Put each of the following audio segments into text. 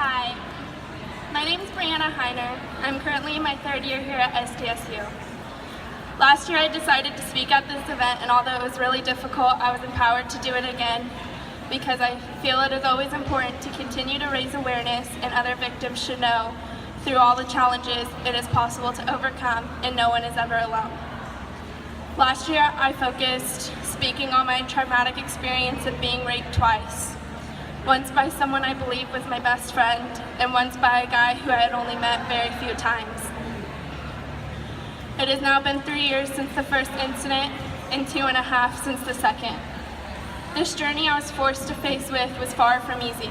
Hi, my name is Brianna Heiner. I'm currently in my third year here at SDSU. Last year I decided to speak at this event, and although it was really difficult, I was empowered to do it again because I feel it is always important to continue to raise awareness, and other victims should know through all the challenges it is possible to overcome, and no one is ever alone. Last year I focused speaking on my traumatic experience of being raped twice. Once by someone I believe was my best friend, and once by a guy who I had only met very few times. It has now been 3 years since the first incident and 2.5 since the second. This journey I was forced to face with was far from easy.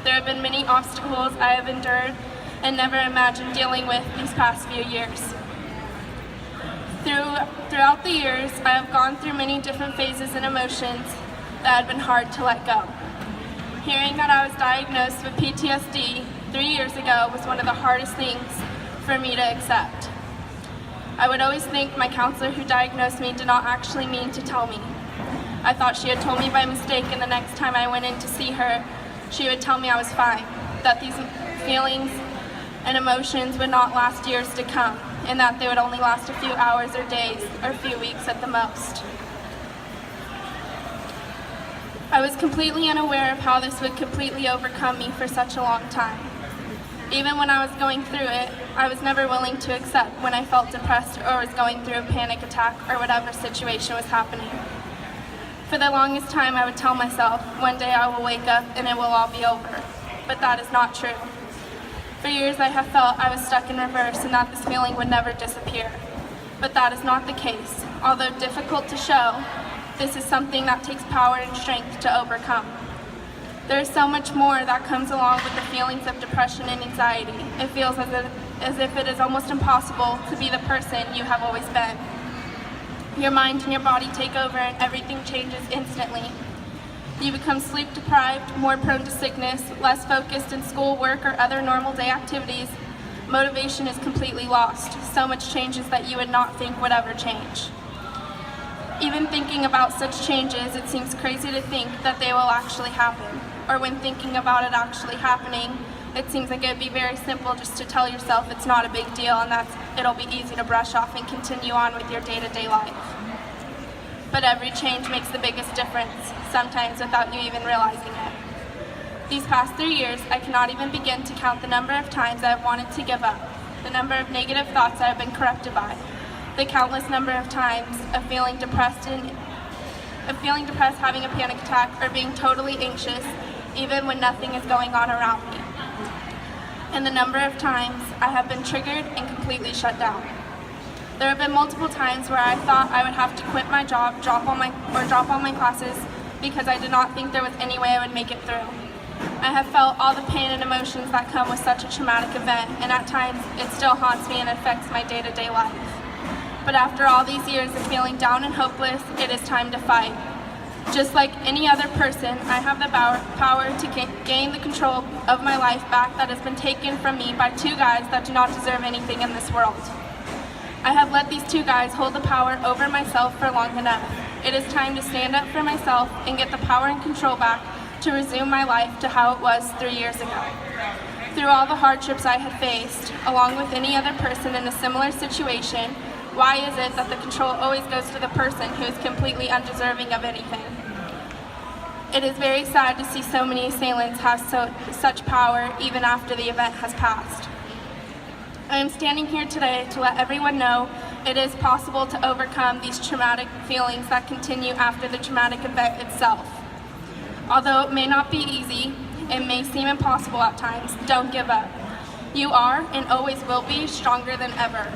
There have been many obstacles I have endured and never imagined dealing with these past few years. Throughout the years, I have gone through many different phases and emotions that had been hard to let go. Hearing that I was diagnosed with PTSD 3 years ago was one of the hardest things for me to accept. I would always think my counselor who diagnosed me did not actually mean to tell me. I thought she had told me by mistake, and the next time I went in to see her, she would tell me I was fine, that these feelings and emotions would not last years to come, and that they would only last a few hours or days or a few weeks at the most. I was completely unaware of how this would completely overcome me for such a long time. Even when I was going through it, I was never willing to accept when I felt depressed or was going through a panic attack or whatever situation was happening. For the longest time, I would tell myself, one day I will wake up and it will all be over. But that is not true. For years I have felt I was stuck in reverse and that this feeling would never disappear. But that is not the case. Although difficult to show, this is something that takes power and strength to overcome. There is so much more that comes along with the feelings of depression and anxiety. It feels as if it is almost impossible to be the person you have always been. Your mind and your body take over and everything changes instantly. You become sleep deprived, more prone to sickness, less focused in school, work, or other normal day activities. Motivation is completely lost. So much changes that you would not think would ever change. Even thinking about such changes, it seems crazy to think that they will actually happen. Or when thinking about it actually happening, it seems like it would be very simple just to tell yourself it's not a big deal and that it'll be easy to brush off and continue on with your day-to-day life. But every change makes the biggest difference, sometimes without you even realizing it. These past 3 years, I cannot even begin to count the number of times I have wanted to give up, the number of negative thoughts I have been corrupted by, the countless number of times of feeling depressed, having a panic attack, or being totally anxious, even when nothing is going on around me. And the number of times I have been triggered and completely shut down. There have been multiple times where I thought I would have to quit my job, drop all my classes, because I did not think there was any way I would make it through. I have felt all the pain and emotions that come with such a traumatic event, and at times it still haunts me and affects my day-to-day life. But after all these years of feeling down and hopeless, it is time to fight. Just like any other person, I have the power to gain the control of my life back that has been taken from me by 2 guys that do not deserve anything in this world. I have let these 2 guys hold the power over myself for long enough. It is time to stand up for myself and get the power and control back to resume my life to how it was 3 years ago. Through all the hardships I have faced, along with any other person in a similar situation, why is it that the control always goes to the person who is completely undeserving of anything? It is very sad to see so many assailants have such power even after the event has passed. I am standing here today to let everyone know it is possible to overcome these traumatic feelings that continue after the traumatic event itself. Although it may not be easy, it may seem impossible at times, don't give up. You are and always will be stronger than ever.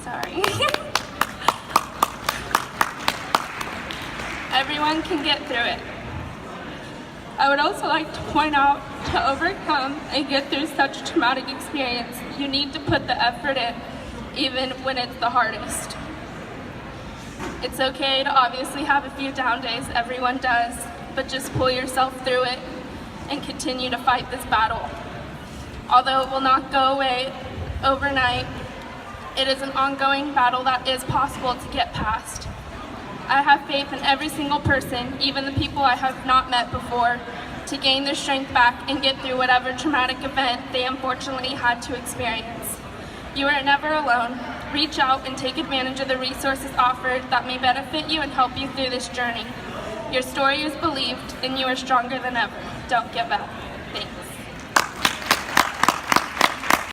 Sorry. Everyone can get through it. I would also like to point out, to overcome and get through such a traumatic experience, you need to put the effort in, even when it's the hardest. It's okay to obviously have a few down days, everyone does, but just pull yourself through it and continue to fight this battle. Although it will not go away overnight, it is an ongoing battle that is possible to get past. I have faith in every single person, even the people I have not met before, to gain their strength back and get through whatever traumatic event they unfortunately had to experience. You are never alone. Reach out and take advantage of the resources offered that may benefit you and help you through this journey. Your story is believed, and you are stronger than ever. Don't give up. Thanks.